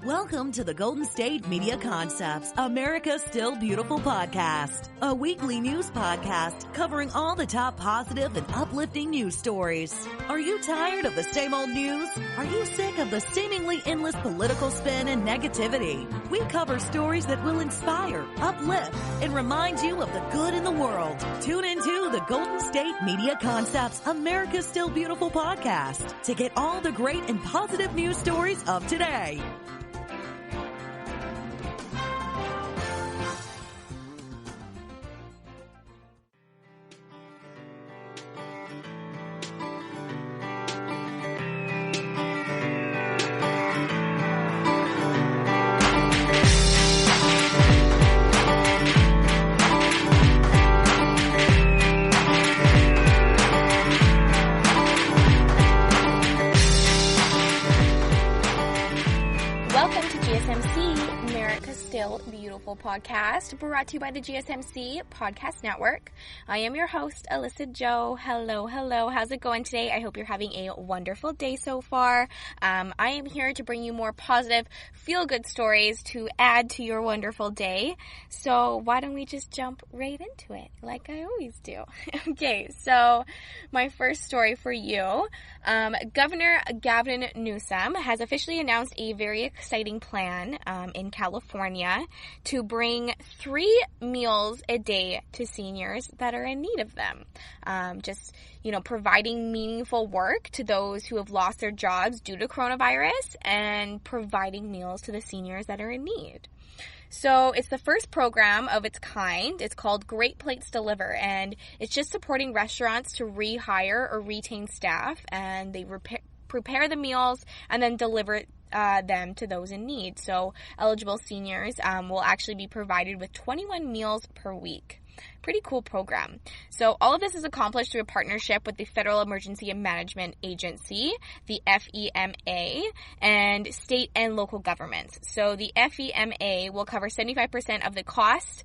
Welcome to the Golden State Media Concepts, America's Still Beautiful podcast, a weekly news podcast covering all the top positive and uplifting news stories. Are you tired of the same old news? Are you sick of the seemingly endless political spin and negativity? We cover stories that will inspire, uplift, and remind you of the good in the world. Tune into the Golden State Media Concepts, America's Still Beautiful podcast to get all the great and positive news stories of today. GSMC, America's Still Beautiful podcast, brought to you by the GSMC Podcast Network. I am your host, Alyssa Jo. Hello. How's it going today? I hope you're having a wonderful day so far. I am here to bring you more positive, feel-good stories to add to your wonderful day. So why don't we just jump right into it, like I always do. Okay, so my first story for you. Governor Gavin Newsom has officially announced a very exciting plan in California to bring 3 meals a day to seniors that are in need of them. Providing meaningful work to those who have lost their jobs due to coronavirus and providing meals to the seniors that are in need. So it's the first program of its kind. It's called Great Plates Deliver, and it's just supporting restaurants to rehire or retain staff, and they prepare the meals and then deliver them to those in need. So eligible seniors will actually be provided with 21 meals per week. Pretty cool program. So all of this is accomplished through a partnership with the Federal Emergency Management Agency, the FEMA, and state and local governments. So the FEMA will cover 75% of the cost,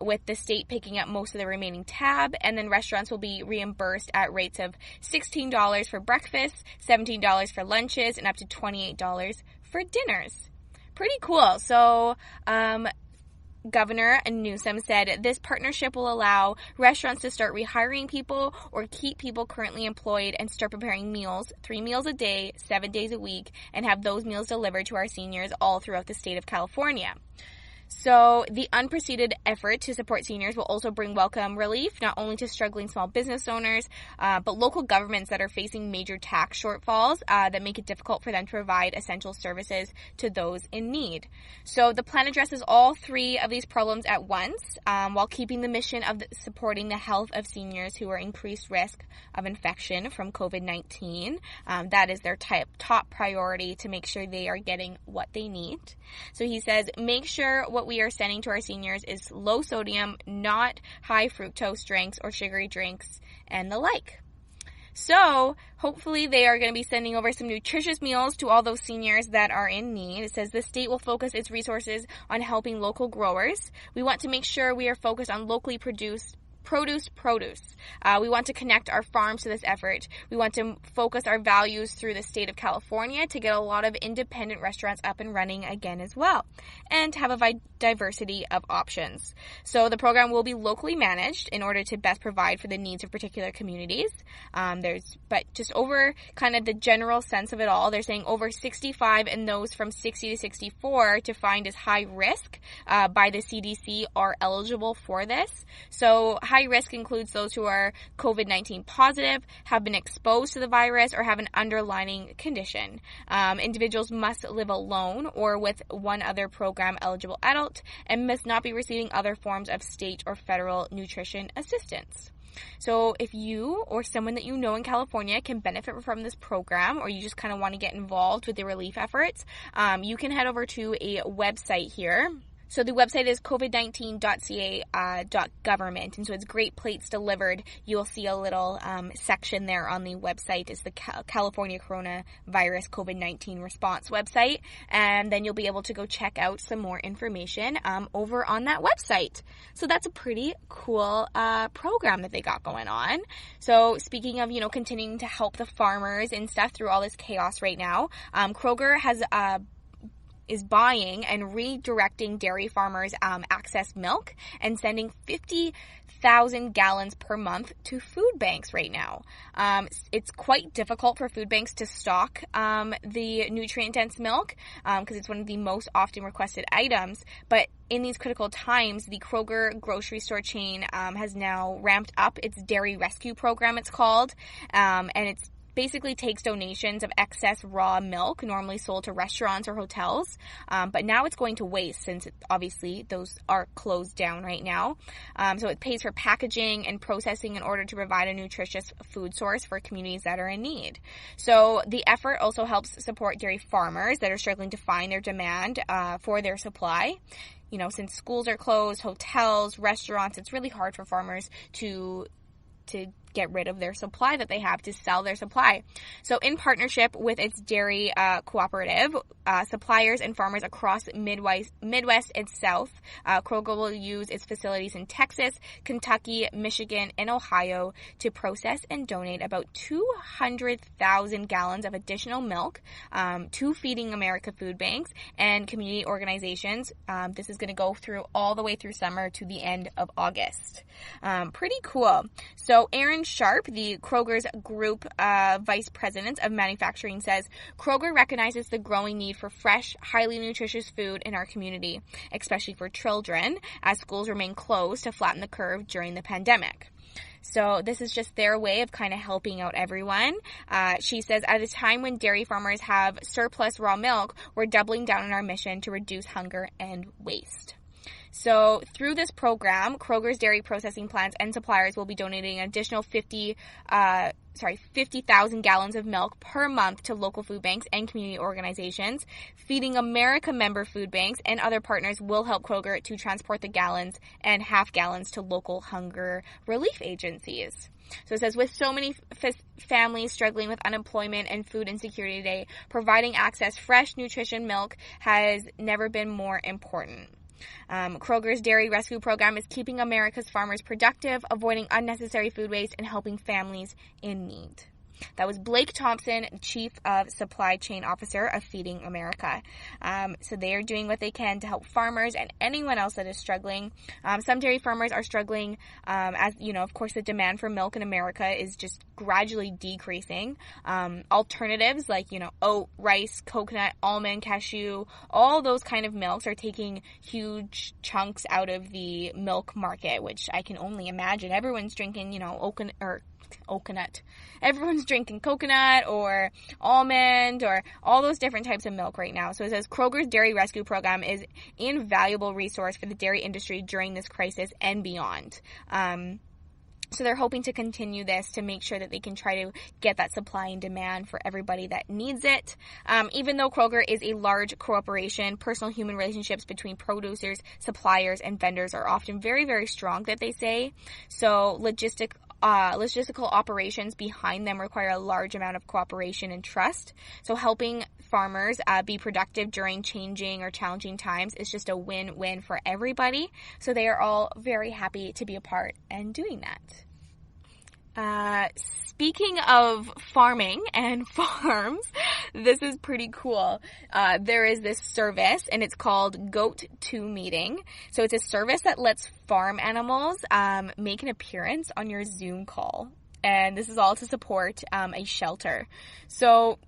with the state picking up most of the remaining tab, and then restaurants will be reimbursed at rates of $16 for breakfast, $17 for lunches, and up to $28 for dinners. Pretty cool. So, Governor Newsom said this partnership will allow restaurants to start rehiring people or keep people currently employed and start preparing meals, 3 meals a day, 7 days a week, and have those meals delivered to our seniors all throughout the state of California. So the unprecedented effort to support seniors will also bring welcome relief, not only to struggling small business owners, but local governments that are facing major tax shortfalls that make it difficult for them to provide essential services to those in need. So the plan addresses all 3 of these problems at once, while keeping the mission of supporting the health of seniors who are increased risk of infection from COVID-19. That is their top priority, to make sure they are getting what they need. So he says, make sure what we are sending to our seniors is low sodium, not high fructose drinks or sugary drinks and the like. So hopefully they are going to be sending over some nutritious meals to all those seniors that are in need. It says the state will focus its resources on helping local growers. We want to make sure we are focused on locally produced produce. We want to connect our farms to this effort. We want to focus our values through the state of California to get a lot of independent restaurants up and running again as well, and to have a diversity of options. So the program will be locally managed in order to best provide for the needs of particular communities. But just over kind of the general sense of it all, they're saying over 65 and those from 60 to 64 defined as high risk by the CDC are eligible for this. So high risk includes those who are COVID-19 positive, have been exposed to the virus, or have an underlying condition. Individuals must live alone or with one other program eligible adult and must not be receiving other forms of state or federal nutrition assistance. So if you or someone that you know in California can benefit from this program, or you just kind of want to get involved with the relief efforts, you can head over to a website here. So the website is covid19.ca.government, and so it's Great Plates Delivered. You'll see a little section there on the website. It's the California Coronavirus COVID-19 Response website, and then you'll be able to go check out some more information over on that website. So that's a pretty cool program that they got going on. So speaking of, continuing to help the farmers and stuff through all this chaos right now, Kroger has is buying and redirecting dairy farmers' excess milk and sending 50,000 gallons per month to food banks right now. It's quite difficult for food banks to stock the nutrient-dense milk because it's one of the most often requested items. But in these critical times, the Kroger grocery store chain has now ramped up its dairy rescue program, it's called, and it's basically takes donations of excess raw milk normally sold to restaurants or hotels, but now it's going to waste since obviously those are closed down right now. So it pays for packaging and processing in order to provide a nutritious food source for communities that are in need. So the effort also helps support dairy farmers that are struggling to find their demand for their supply. You know, since schools are closed, hotels, restaurants, it's really hard for farmers to get rid of their supply that they have, to sell their supply. So in partnership with its dairy cooperative, suppliers and farmers across Midwest and South, Kroger will use its facilities in Texas, Kentucky, Michigan, and Ohio to process and donate about 200,000 gallons of additional milk to Feeding America food banks and community organizations. This is going to go through all the way through summer to the end of August. Pretty cool. So Aaron Sharp, the Kroger's Group Vice President of Manufacturing, says Kroger recognizes the growing need for fresh, highly nutritious food in our community, especially for children, as schools remain closed to flatten the curve during the pandemic. So this is just their way of kind of helping out everyone. She says, at a time when dairy farmers have surplus raw milk, we're doubling down on our mission to reduce hunger and waste. So through this program, Kroger's dairy processing plants and suppliers will be donating an additional 50,000 gallons of milk per month to local food banks and community organizations. Feeding America member food banks and other partners will help Kroger to transport the gallons and half gallons to local hunger relief agencies. So it says, with so many families struggling with unemployment and food insecurity today, providing access fresh nutrition milk has never been more important. Kroger's Dairy Rescue Program is keeping America's farmers productive, avoiding unnecessary food waste, and helping families in need. That was Blake Thompson, Chief of Supply Chain Officer of Feeding America. So they are doing what they can to help farmers and anyone else that is struggling. Some dairy farmers are struggling, as you know, of course, the demand for milk in America is just gradually decreasing. Alternatives like, oat, rice, coconut, almond, cashew, all those kind of milks are taking huge chunks out of the milk market, which I can only imagine. Everyone's drinking, coconut. Everyone's drinking coconut or almond or all those different types of milk right now. So it says Kroger's Dairy Rescue Program is an invaluable resource for the dairy industry during this crisis and beyond. So they're hoping to continue this to make sure that they can try to get that supply and demand for everybody that needs it. Even though Kroger is a large corporation, personal human relationships between producers, suppliers, and vendors are often very, very strong, that they say. So logistical operations behind them require a large amount of cooperation and trust. So helping farmers be productive during changing or challenging times is just a win-win for everybody. So they are all very happy to be a part and doing that. Speaking of farming and farms, this is pretty cool. There is this service, and it's called Goat 2 Meeting. So it's a service that lets farm animals make an appearance on your Zoom call. And this is all to support a shelter. So,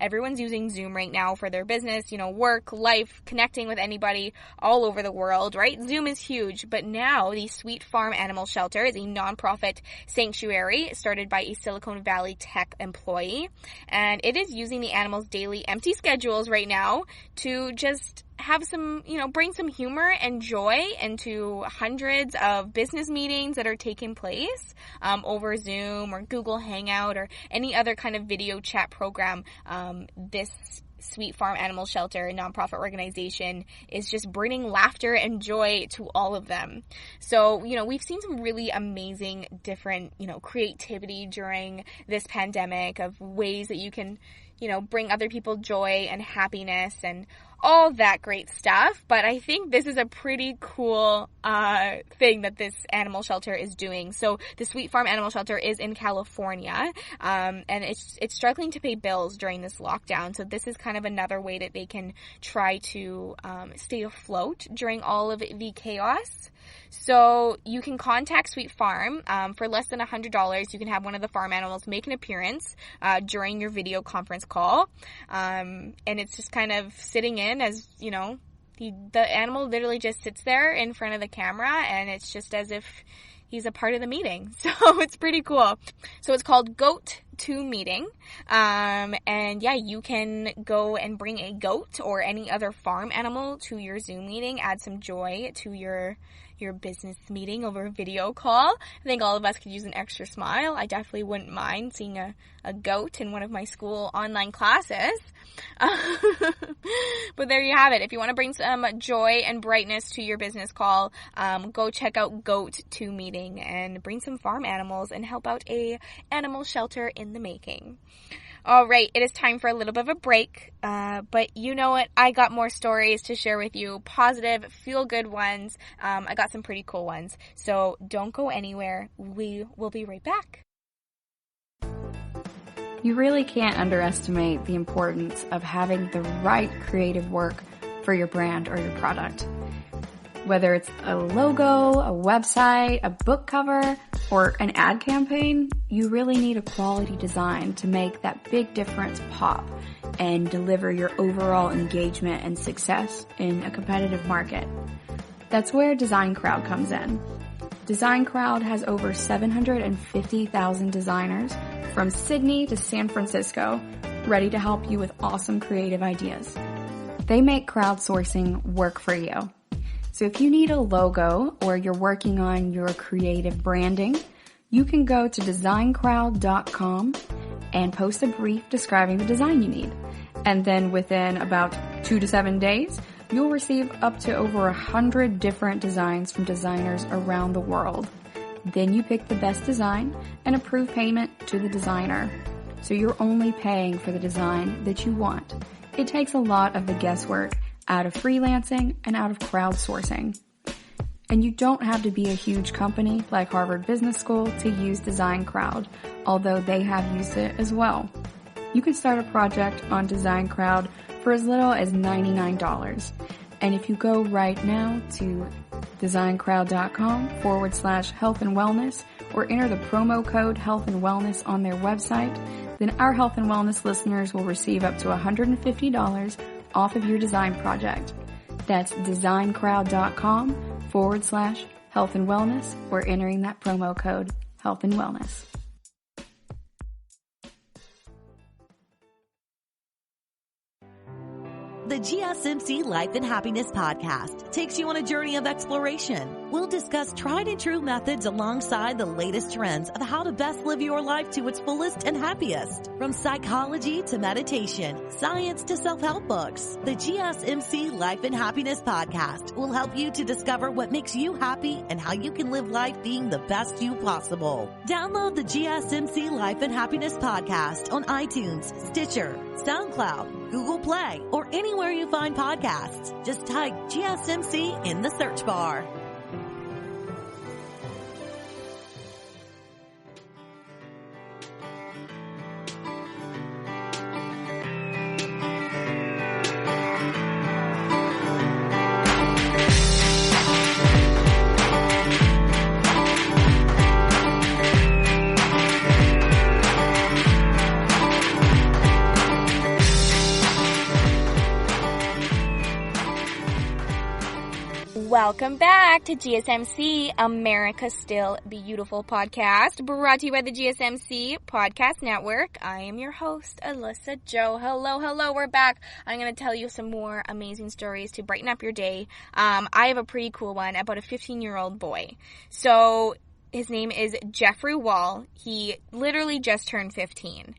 everyone's using Zoom right now for their business, work, life, connecting with anybody all over the world, right? Zoom is huge. But now the Sweet Farm Animal Shelter is a nonprofit sanctuary started by a Silicon Valley tech employee. And it is using the animals' daily empty schedules right now to just have some, bring some humor and joy into hundreds of business meetings that are taking place over Zoom or Google Hangout or any other kind of video chat program. This Sweet Farm Animal Shelter nonprofit organization is just bringing laughter and joy to all of them. So, we've seen some really amazing different, creativity during this pandemic of ways that you can, bring other people joy and happiness and all that great stuff. But I think this is a pretty cool thing that this animal shelter is doing. So the Sweet Farm Animal Shelter is in California, and it's struggling to pay bills during this lockdown. So this is kind of another way that they can try to stay afloat during all of the chaos. So you can contact Sweet Farm for less than $100. You can have one of the farm animals make an appearance during your video conference call, and it's just kind of sitting in as, you know, the animal literally just sits there in front of the camera, and it's just as if he's a part of the meeting. So it's pretty cool. So it's called Goat to Meeting. And yeah, you can go and bring a goat or any other farm animal to your Zoom meeting, add some joy to your business meeting over a video call. I think all of us could use an extra smile. I definitely wouldn't mind seeing a goat in one of my school online classes. But there you have it. If you want to bring some joy and brightness to your business call, go check out Goat to Meeting and bring some farm animals and help out a animal shelter in the making. All right, it is time for a little bit of a break, but you know what? I got more stories to share with you, positive, feel-good ones. I got some pretty cool ones, so don't go anywhere. We will be right back. You really can't underestimate the importance of having the right creative work for your brand or your product. Whether it's a logo, a website, a book cover, or an ad campaign, you really need a quality design to make that big difference pop and deliver your overall engagement and success in a competitive market. That's where Design Crowd comes in. Design Crowd has over 750,000 designers from Sydney to San Francisco ready to help you with awesome creative ideas. They make crowdsourcing work for you. So if you need a logo or you're working on your creative branding, you can go to designcrowd.com and post a brief describing the design you need. And then within about 2 to 7 days, you'll receive up to over 100 different designs from designers around the world. Then you pick the best design and approve payment to the designer. So you're only paying for the design that you want. It takes a lot of the guesswork out of freelancing and out of crowdsourcing. And you don't have to be a huge company like Harvard Business School to use Design Crowd, although they have used it as well. You can start a project on Design Crowd for as little as $99. And if you go right now to designcrowd.com/health and wellness or enter the promo code health and wellness on their website, then our health and wellness listeners will receive up to $150 off of your design project. That's designcrowd.com/health and wellness or entering that promo code health and wellness. The GSMC Life and Happiness podcast takes you on a journey of exploration. We'll discuss tried and true methods alongside the latest trends of how to best live your life to its fullest and happiest. From psychology to meditation, science to self-help books, the GSMC Life and Happiness podcast will help you to discover what makes you happy and how you can live life being the best you possible. Download the GSMC Life and Happiness podcast on iTunes, Stitcher, SoundCloud, Google Play, or anywhere you find podcasts. Just type GSMC in the search bar. Welcome back to GSMC, America's Still Beautiful podcast, brought to you by the GSMC Podcast Network. I am your host, Alyssa Jo. Hello, we're back. I'm going to tell you some more amazing stories to brighten up your day. I have a pretty cool one about a 15-year-old boy. So His name is Jeffrey Wall. He literally just turned 15.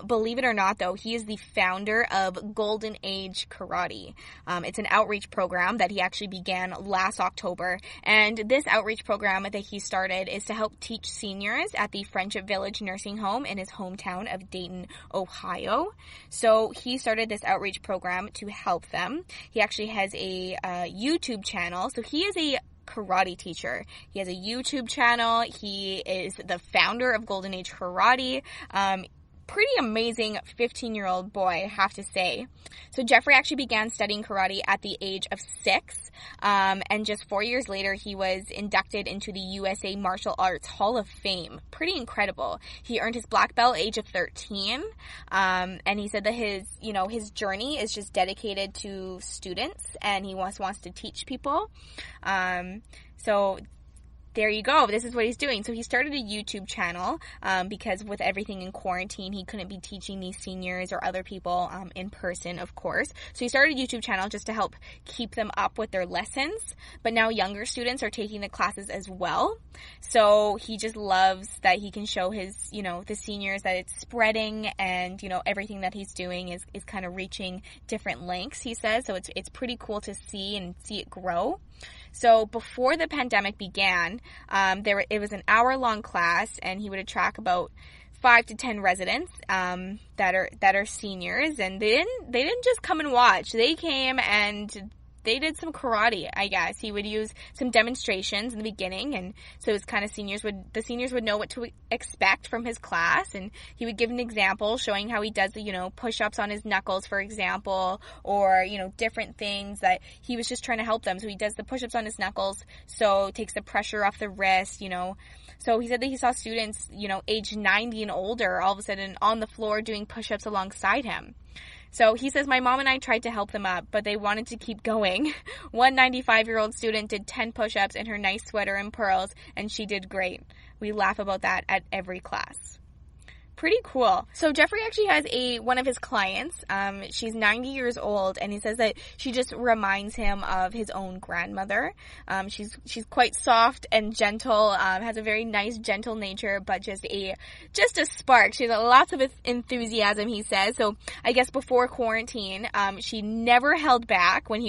Believe it or not, though, he is the founder of Golden Age Karate. It's an outreach program that he actually began last October. And this outreach program that he started is to help teach seniors at the Friendship Village Nursing Home in his hometown of Dayton, Ohio. So he started this outreach program to help them. He actually has a YouTube channel. So he is a karate teacher. He has a YouTube channel. He is the founder of Golden Age Karate. Pretty amazing 15-year-old boy, I have to say. So Jeffrey actually began studying karate at the age of 6, and just 4 years later, he was inducted into the USA Martial Arts Hall of Fame. Pretty incredible. He earned his black belt at the age of 13, and he said that his journey is just dedicated to students, and he wants to teach people. So there you go. This is what he's doing. So he started a YouTube channel because with everything in quarantine, he couldn't be teaching these seniors or other people in person, of course. So he started a YouTube channel just to help keep them up with their lessons. But now younger students are taking the classes as well. So he just loves that he can show his, the seniors that it's spreading and, everything that he's doing is kind of reaching different lengths, he says. So it's pretty cool to see it grow. So before the pandemic began, it was an hour-long class, and he would attract about 5 to 10 residents that are seniors, and they didn't just come and watch. They came and they did some karate, I guess. He would use some demonstrations in the beginning, and so it was kind of the seniors would know what to expect from his class, and he would give an example showing how he does the, push-ups on his knuckles, for example, or, different things that he was just trying to help them. So he does the push-ups on his knuckles, so it takes the pressure off the wrist, So he said that he saw students, age 90 and older, all of a sudden on the floor doing push-ups alongside him. So he says, my mom and I tried to help them up, but they wanted to keep going. One 95-year-old student did 10 push-ups in her nice sweater and pearls, and she did great. We laugh about that at every class. Pretty cool. So Jeffrey actually has one of his clients. She's 90 years old, and he says that she just reminds him of his own grandmother. She's quite soft and gentle, has a very nice, gentle nature, but just a spark. She has lots of enthusiasm, he says. So I guess before quarantine, she never held back when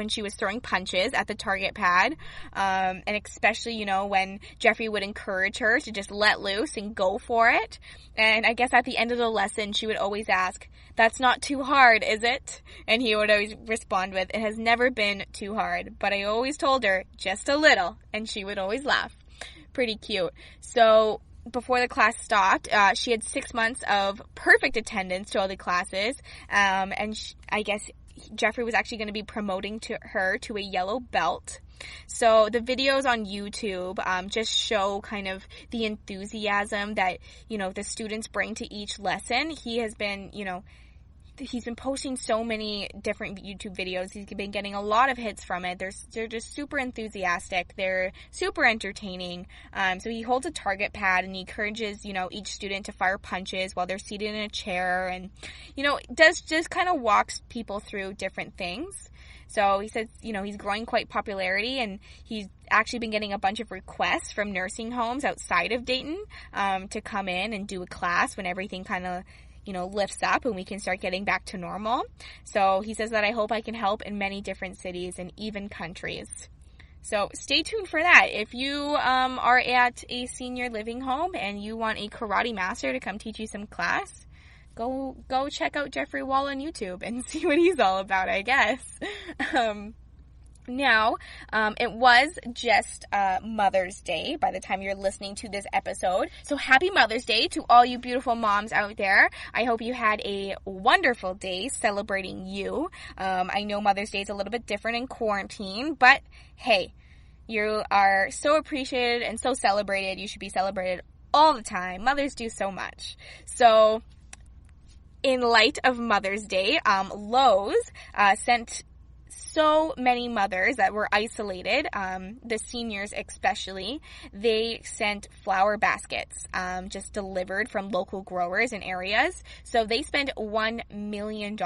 she was throwing punches at the target pad, and especially when Jeffrey would encourage her to just let loose and go for it. And I guess at the end of the lesson, she would always ask, "That's not too hard, is it?" And he would always respond with, "It has never been too hard, but I always told her just a little," and she would always laugh. Pretty cute. So before the class stopped, she had 6 months of perfect attendance to all the classes, and I guess Jeffrey was actually going to be promoting her to a yellow belt. So the videos on YouTube just show kind of the enthusiasm that, the students bring to each lesson. He has been, he's been posting so many different YouTube videos. He's been getting a lot of hits from it. They're just super enthusiastic. They're super entertaining. So he holds a target pad and he encourages, each student to fire punches while they're seated in a chair, and, does just kind of walks people through different things. So he says, he's growing quite popularity, and he's actually been getting a bunch of requests from nursing homes outside of Dayton to come in and do a class when everything kind of, lifts up and we can start getting back to normal. So he says that I hope I can help in many different cities and even countries. So stay tuned for that. If you are at a senior living home and you want a karate master to come teach you some class, go check out Jeffrey Wall on YouTube and see what he's all about, I guess. Now, it was just Mother's Day by the time you're listening to this episode. So happy Mother's Day to all you beautiful moms out there. I hope you had a wonderful day celebrating you. I know Mother's Day is a little bit different in quarantine, but hey, you are so appreciated and so celebrated. You should be celebrated all the time. Mothers do so much. So in light of Mother's Day, Lowe's sent so many mothers that were isolated, the seniors especially. They sent flower baskets just delivered from local growers in areas. So they spent $1 million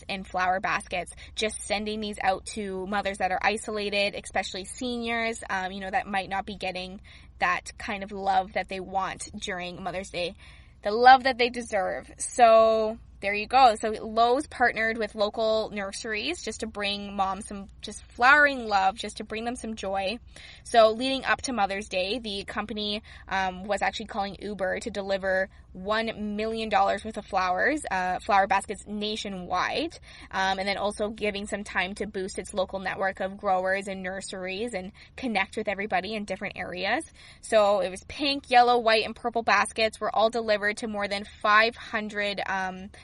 in flower baskets just sending these out to mothers that are isolated, especially seniors, that might not be getting that kind of love that they want during Mother's Day, the love that they deserve. So there you go. So Lowe's partnered with local nurseries just to bring moms some just flowering love, just to bring them some joy. So leading up to Mother's Day, the company was actually calling Uber to deliver $1 million worth of flower baskets nationwide, and then also giving some time to boost its local network of growers and nurseries and connect with everybody in different areas. So it was pink, yellow, white, and purple baskets were all delivered to more than 500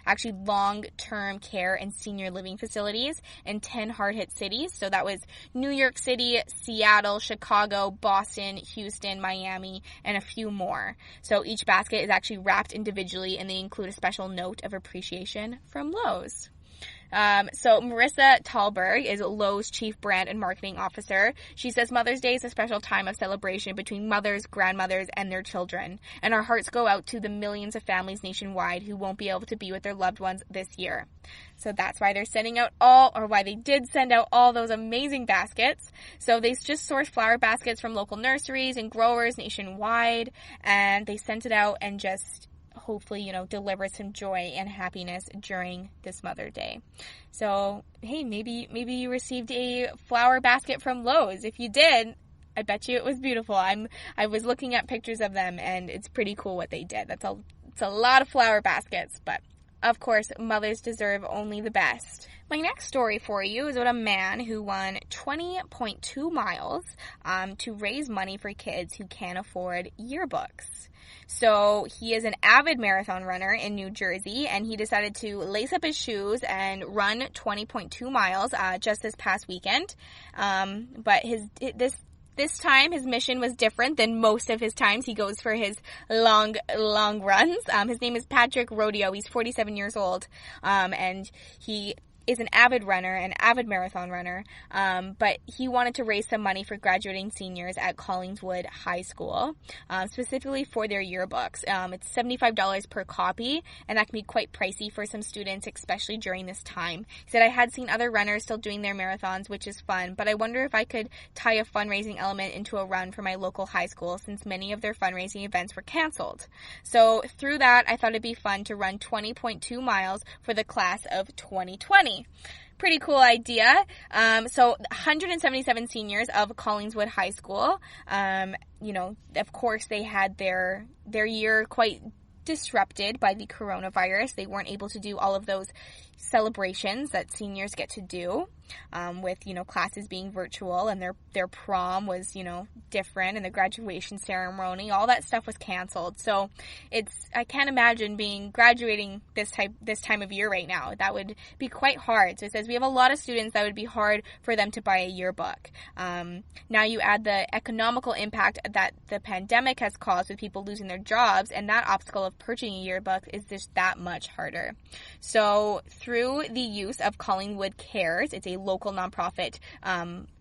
actually long-term care and senior living facilities in 10 hard-hit cities. So that was New York City, Seattle, Chicago, Boston, Houston, Miami, and a few more. So each basket is actually wrapped individually, and they include a special note of appreciation from Lowe's. So Marissa Talberg is Lowe's Chief Brand and Marketing Officer. She says Mother's Day is a special time of celebration between mothers, grandmothers, and their children. And our hearts go out to the millions of families nationwide who won't be able to be with their loved ones this year. So that's why they're sending out why they did send out all those amazing baskets. So they just sourced flower baskets from local nurseries and growers nationwide, and they sent it out and just hopefully, deliver some joy and happiness during this Mother's Day. So, hey, maybe you received a flower basket from Lowe's. If you did, I bet you it was beautiful. I was looking at pictures of them, and it's pretty cool what they did. It's a lot of flower baskets, but of course, mothers deserve only the best. My next story for you is about a man who won 20.2 miles to raise money for kids who can't afford yearbooks. So he is an avid marathon runner in New Jersey, and he decided to lace up his shoes and run 20.2 miles just this past weekend. But this time, his mission was different than most of his times he goes for his long runs. His name is Patrick Rodeo. He's 47 years old, and he is an avid runner, an avid marathon runner, but he wanted to raise some money for graduating seniors at Collingswood High School, specifically for their yearbooks. It's $75 per copy, and that can be quite pricey for some students, especially during this time. He said, I had seen other runners still doing their marathons, which is fun, but I wonder if I could tie a fundraising element into a run for my local high school, since many of their fundraising events were canceled. So through that, I thought it'd be fun to run 20.2 miles for the class of 2020. Pretty cool idea. So 177 seniors of Collingswood High School, of course they had their year quite disrupted by the coronavirus. They weren't able to do all of those celebrations that seniors get to do, with, classes being virtual, and their prom was, different, and the graduation ceremony, all that stuff was canceled. So I can't imagine graduating this time of year right now. That would be quite hard. So it says we have a lot of students that would be hard for them to buy a yearbook. Now you add the economical impact that the pandemic has caused with people losing their jobs, and that obstacle of purchasing a yearbook is just that much harder. So through the use of Collingwood Cares, it's a local nonprofit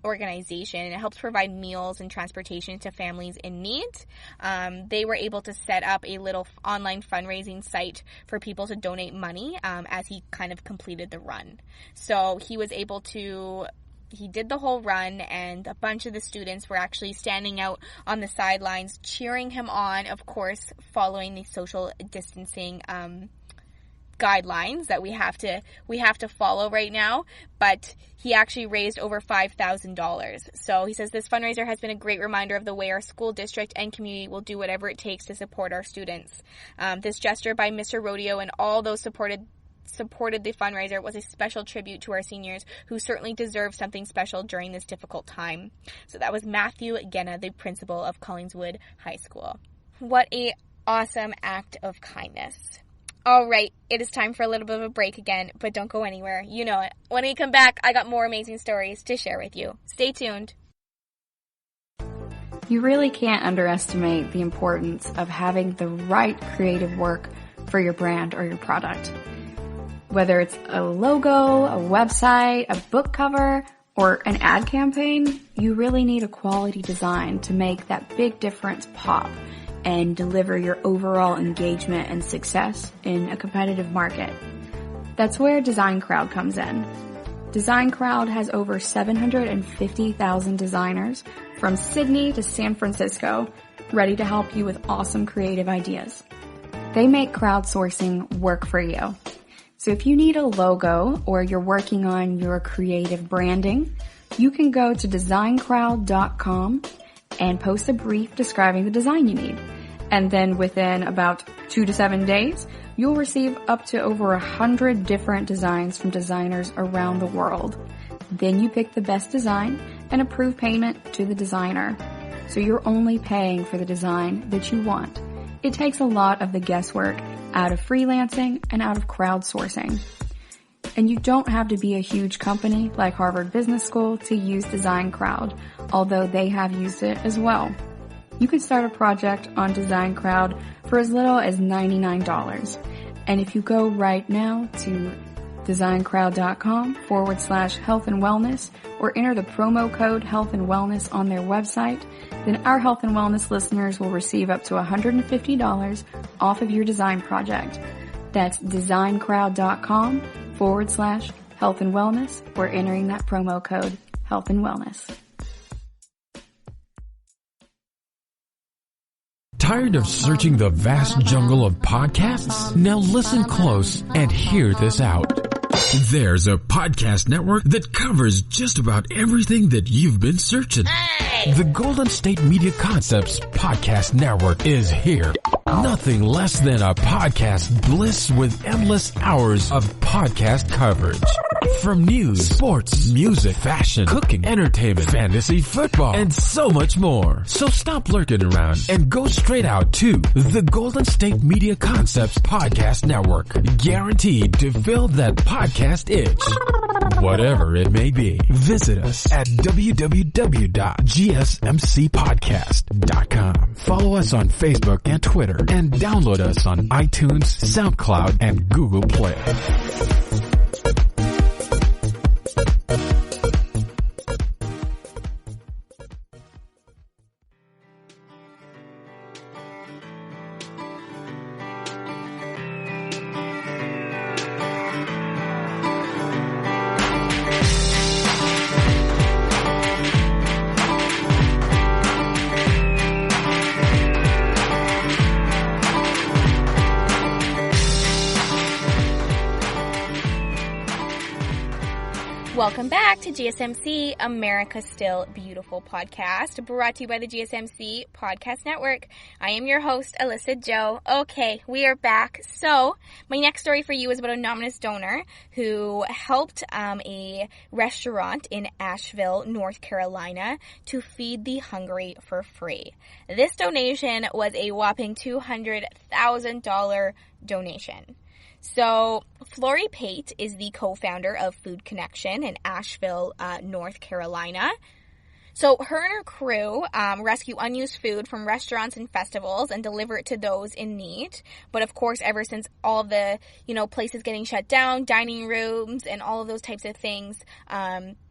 organization, and it helps provide meals and transportation to families in need. They were able to set up a little online fundraising site for people to donate money as he kind of completed the run. So he did the whole run, and a bunch of the students were actually standing out on the sidelines cheering him on, of course, following the social distancing guidelines that we have to follow right now. But he actually raised over $5,000. So he says this fundraiser has been a great reminder of the way our school district and community will do whatever it takes to support our students. This gesture by Mr. Rodeo and all those supported the fundraiser was a special tribute to our seniors, who certainly deserve something special during this difficult time. So that was Matthew Genna, the principal of Collingswood High School. What a awesome act of kindness. All right, it is time for a little bit of a break again, but don't go anywhere. You know it. When we come back, I got more amazing stories to share with you. Stay tuned. You really can't underestimate the importance of having the right creative work for your brand or your product. Whether it's a logo, a website, a book cover, or an ad campaign, you really need a quality design to make that big difference pop and deliver your overall engagement and success in a competitive market. That's where Design Crowd comes in. Design Crowd has over 750,000 designers from Sydney to San Francisco ready to help you with awesome creative ideas. They make crowdsourcing work for you. So if you need a logo or you're working on your creative branding, you can go to designcrowd.com and post a brief describing the design you need. And then within about 2 to 7 days, you'll receive up to over 100 different designs from designers around the world. Then you pick the best design and approve payment to the designer. So you're only paying for the design that you want. It takes a lot of the guesswork out of freelancing and out of crowdsourcing. And you don't have to be a huge company like Harvard Business School to use Design Crowd, although they have used it as well. You can start a project on Design Crowd for as little as $99. And if you go right now to designcrowd.com/health and wellness or enter the promo code health and wellness on their website, then our health and wellness listeners will receive up to $150 off of your design project. That's designcrowd.com/health and wellness or entering that promo code health and wellness. Tired of searching the vast jungle of podcasts? Now listen close and hear this out. There's a podcast network that covers just about everything that you've been searching. Hey! The Golden State Media Concepts Podcast Network is here. Nothing less than a podcast bliss with endless hours of podcast coverage. From news, sports, music, fashion, cooking, entertainment, fantasy, football, and so much more. So stop lurking around and go straight out to the Golden State Media Concepts Podcast Network. Guaranteed to fill that podcast itch. Whatever it may be. Visit us at www.gsmcpodcast.com. Follow us on Facebook and Twitter and download us on iTunes, SoundCloud, and Google Play. Welcome back to GSMC, America's Still Beautiful podcast, brought to you by the GSMC Podcast Network. I am your host, Alyssa Jo. Okay, we are back. So, my next story for you is about an anonymous donor who helped a restaurant in Asheville, North Carolina, to feed the hungry for free. This donation was a whopping $200,000 donation. So, Flory Pate is the co-founder of Food Connection in Asheville, North Carolina. So, her and her crew rescue unused food from restaurants and festivals and deliver it to those in need. But, of course, ever since all of the, places getting shut down, dining rooms, and all of those types of things,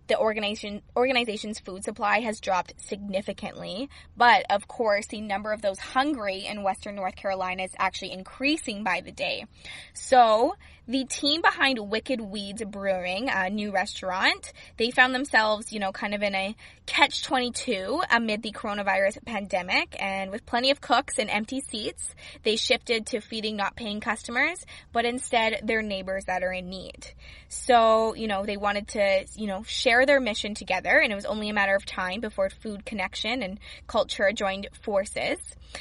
the organization's food supply has dropped significantly. But, of course, the number of those hungry in Western North Carolina is actually increasing by the day. So, the team behind Wicked Weeds Brewing, a new restaurant, they found themselves, kind of in a catch-22 amid the coronavirus pandemic. And with plenty of cooks and empty seats, they shifted to feeding not paying customers, but instead their neighbors that are in need. So, they wanted to, share their mission together, and it was only a matter of time before Food Connection and Culture joined forces.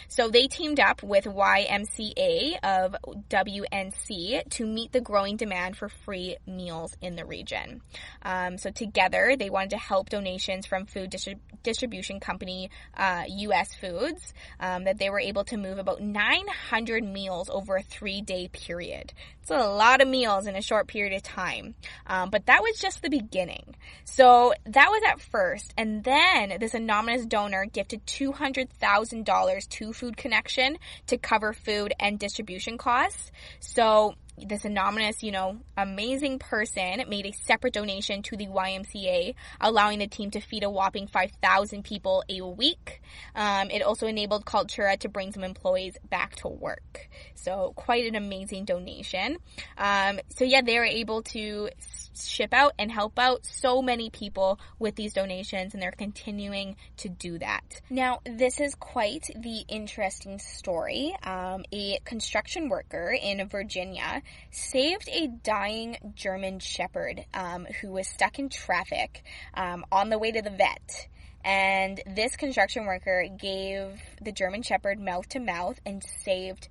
So they teamed up with YMCA of WNC to meet the growing demand for free meals in the region. So together, they wanted to help donations from food distribution company U.S. Foods, that they were able to move about 900 meals over a 3-day period. It's a lot of meals in a short period of time. But that was just the beginning. So that was at first. And then this anonymous donor gifted $200,000 to Food Connection to cover food and distribution costs. So this anonymous, amazing person made a separate donation to the YMCA, allowing the team to feed a whopping 5,000 people a week. It also enabled Cultura to bring some employees back to work. So quite an amazing donation. They were able to ship out and help out so many people with these donations, and they're continuing to do that. Now, this is quite the interesting story. A construction worker in Virginia saved a dying German Shepherd who was stuck in traffic on the way to the vet. And this construction worker gave the German Shepherd mouth to mouth and saved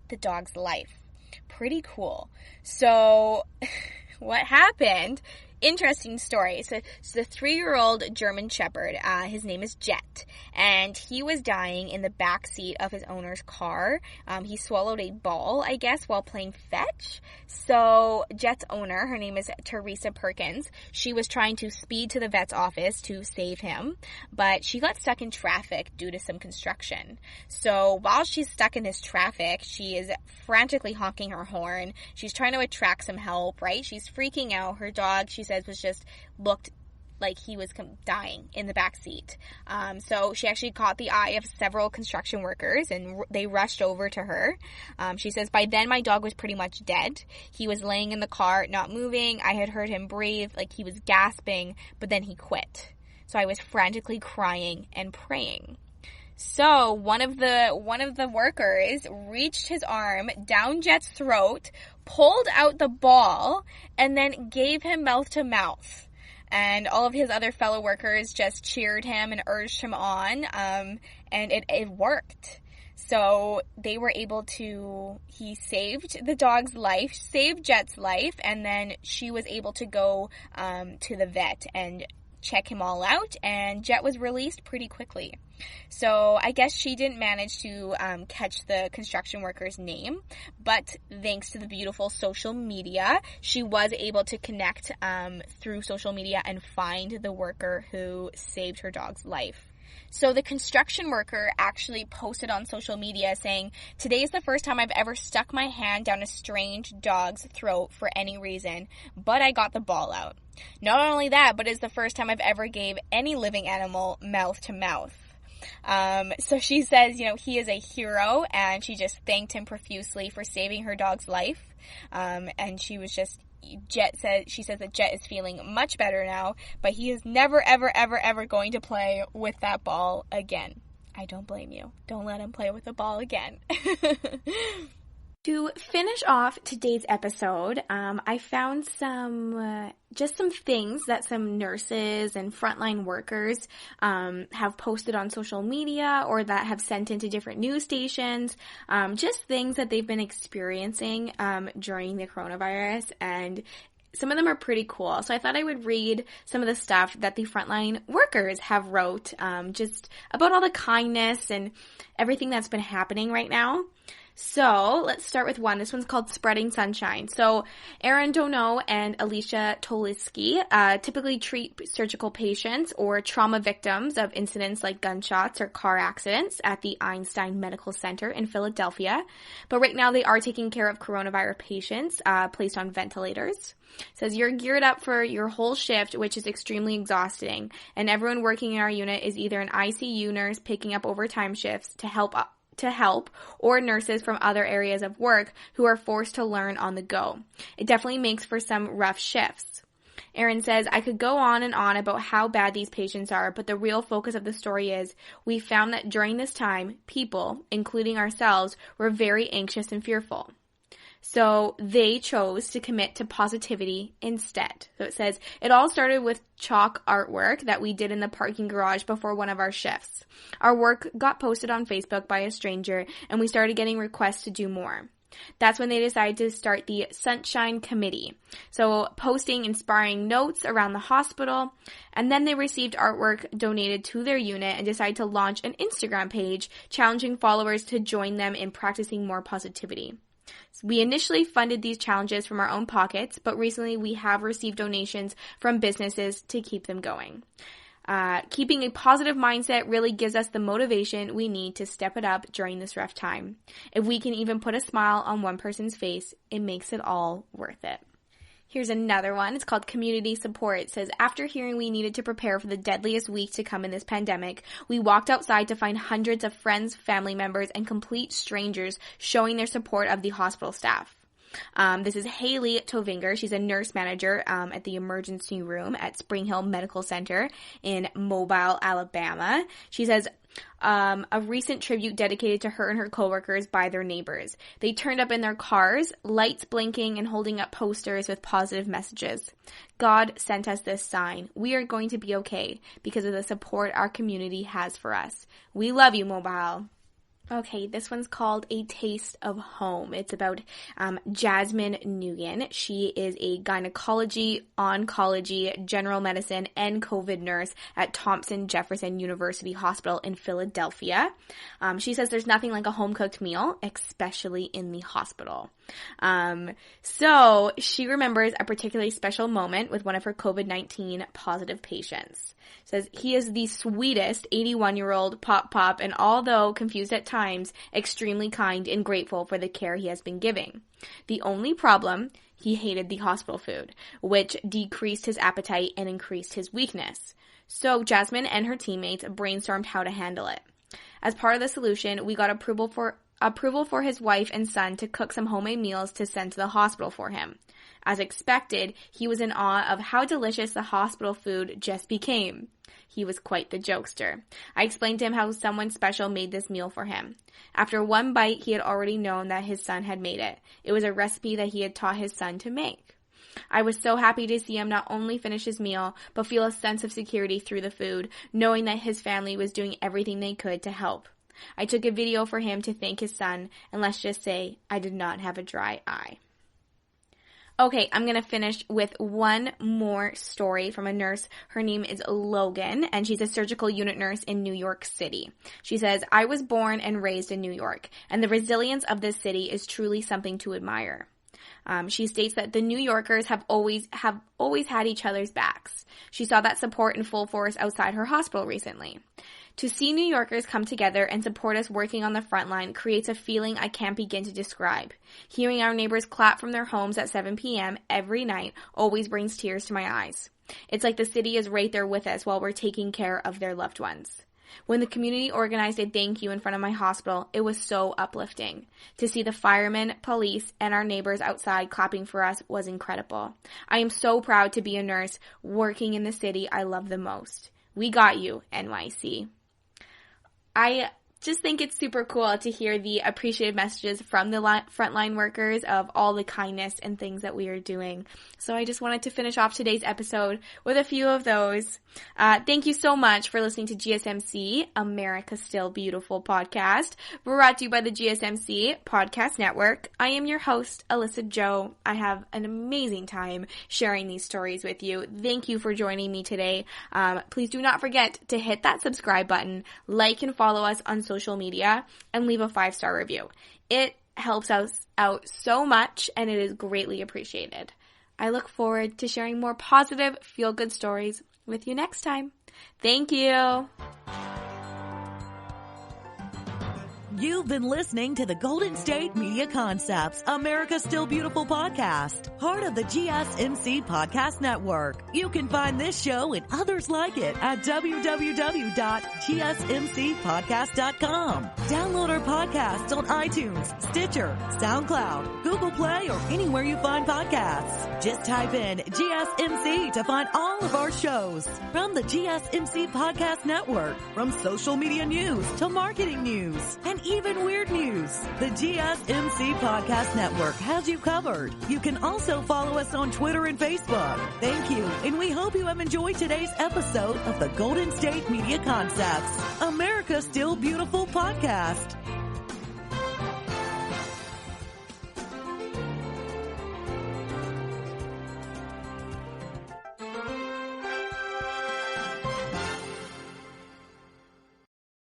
the dog's life. Pretty cool. So what happened? Interesting story. So the 3-year-old German Shepherd, his name is Jet, and he was dying in the back seat of his owner's car. He swallowed a ball, I guess, while playing fetch. So Jet's owner, her name is Teresa Perkins, she was trying to speed to the vet's office to save him, but she got stuck in traffic due to some construction. So while she's stuck in this traffic, she is frantically honking her horn. She's trying to attract some help, right? She's freaking out. Her dog, she says, looked like he was dying in the back seat. So she actually caught the eye of several construction workers, and they rushed over to her. She says, by then my dog was pretty much dead. He was laying in the car, not moving. I had heard him breathe, like he was gasping, but then he quit. So I was frantically crying and praying. So one of the workers reached his arm down Jet's throat, pulled out the ball, and then gave him mouth to mouth. And all of his other fellow workers just cheered him and urged him on, and it worked. So they were able to, he saved the dog's life, saved Jet's life, and then she was able to go to the vet and check him all out, and Jet was released pretty quickly. So I guess she didn't manage to catch the construction worker's name, but thanks to the beautiful social media, she was able to connect through social media and find the worker who saved her dog's life. So the construction worker actually posted on social media saying, "Today is the first time I've ever stuck my hand down a strange dog's throat for any reason, but I got the ball out. Not only that, but it's the first time I've ever gave any living animal mouth to mouth." So she says, he is a hero, and she just thanked him profusely for saving her dog's life. And she says that Jet is feeling much better now, but he is never, ever, ever, ever going to play with that ball again. I don't blame you. Don't let him play with the ball again. To finish off today's episode, I found some things that some nurses and frontline workers have posted on social media or that have sent into different news stations, just things that they've been experiencing during the coronavirus, and some of them are pretty cool. So I thought I would read some of the stuff that the frontline workers have wrote, just about all the kindness and everything that's been happening right now. So let's start with one. This one's called Spreading Sunshine. So Erin Dono and Alicia Toliski typically treat surgical patients or trauma victims of incidents like gunshots or car accidents at the Einstein Medical Center in Philadelphia. But right now they are taking care of coronavirus patients placed on ventilators. It says, you're geared up for your whole shift, which is extremely exhausting. And everyone working in our unit is either an ICU nurse picking up overtime shifts to help, or nurses from other areas of work who are forced to learn on the go. It definitely makes for some rough shifts. Erin says, I could go on and on about how bad these patients are, but the real focus of the story is we found that during this time, people, including ourselves, were very anxious and fearful. So they chose to commit to positivity instead. So it says, it all started with chalk artwork that we did in the parking garage before one of our shifts. Our work got posted on Facebook by a stranger, and we started getting requests to do more. That's when they decided to start the Sunshine Committee. So posting inspiring notes around the hospital, and then they received artwork donated to their unit and decided to launch an Instagram page challenging followers to join them in practicing more positivity. We initially funded these challenges from our own pockets, but recently we have received donations from businesses to keep them going. Keeping a positive mindset really gives us the motivation we need to step it up during this rough time. If we can even put a smile on one person's face, it makes it all worth it. Here's another one. It's called Community Support. It says, after hearing we needed to prepare for the deadliest week to come in this pandemic, we walked outside to find hundreds of friends, family members, and complete strangers showing their support of the hospital staff. This is Haley Tovinger. She's a nurse manager at the emergency room at Spring Hill Medical Center in Mobile, Alabama. She says, a recent tribute dedicated to her and her coworkers by their neighbors. They turned up in their cars, lights blinking and holding up posters with positive messages. God sent us this sign. We are going to be okay because of the support our community has for us. We love you, Mobile. Okay, this one's called A Taste of Home. It's about Jasmine Nguyen. She is a gynecology, oncology, general medicine, and COVID nurse at Thompson Jefferson University Hospital in Philadelphia. She says there's nothing like a home-cooked meal, especially in the hospital. So she remembers a particularly special moment with one of her COVID-19 positive patients. Says he is the sweetest 81-year-old pop, and although confused at times, extremely kind and grateful for the care he has been giving. The only problem, he hated the hospital food, which decreased his appetite and increased his weakness. So Jasmine and her teammates brainstormed how to handle it. As part of the solution, we got approval for his wife and son to cook some homemade meals to send to the hospital for him. As expected, he was in awe of how delicious the hospital food just became. He was quite the jokester. I explained to him how someone special made this meal for him. After one bite, he had already known that his son had made it. It was a recipe that he had taught his son to make. I was so happy to see him not only finish his meal, but feel a sense of security through the food, knowing that his family was doing everything they could to help. I took a video for him to thank his son, and let's just say I did not have a dry eye. Okay, I'm going to finish with one more story from a nurse. Her name is Logan, and she's a surgical unit nurse in New York City. She says, I was born and raised in New York, and the resilience of this city is truly something to admire. She states that the New Yorkers have always had each other's backs. She saw that support in full force outside her hospital recently. To see New Yorkers come together and support us working on the front line creates a feeling I can't begin to describe. Hearing our neighbors clap from their homes at 7 p.m. every night always brings tears to my eyes. It's like the city is right there with us while we're taking care of their loved ones. When the community organized a thank you in front of my hospital, it was so uplifting. To see the firemen, police, and our neighbors outside clapping for us was incredible. I am so proud to be a nurse working in the city I love the most. We got you, NYC. I just think it's super cool to hear the appreciative messages from the frontline workers of all the kindness and things that we are doing. So I just wanted to finish off today's episode with a few of those. Thank you so much for listening to GSMC, America Still Beautiful podcast, brought to you by the GSMC Podcast Network. I am your host, Alyssa Jo. I have an amazing time sharing these stories with you. Thank you for joining me today. Please do not forget to hit that subscribe button, like and follow us on social media, and leave a 5-star review. It helps us out so much, and it is greatly appreciated. I look forward to sharing more positive, feel-good stories with you next time. Thank you. You've been listening to the Golden State Media Concepts, America Still Beautiful podcast, part of the GSMC Podcast Network. You can find this show and others like it at www.gsmcpodcast.com. Download our podcasts on iTunes, Stitcher, SoundCloud, Google Play, or anywhere you find podcasts. Just type in GSMC to find all of our shows. From the GSMC Podcast Network, from social media news to marketing news, and even weird news, the GSMC Podcast Network has you covered. You can also follow us on Twitter and Facebook. Thank you, and we hope you have enjoyed today's episode of the Golden State Media Concepts, America Still Beautiful podcast.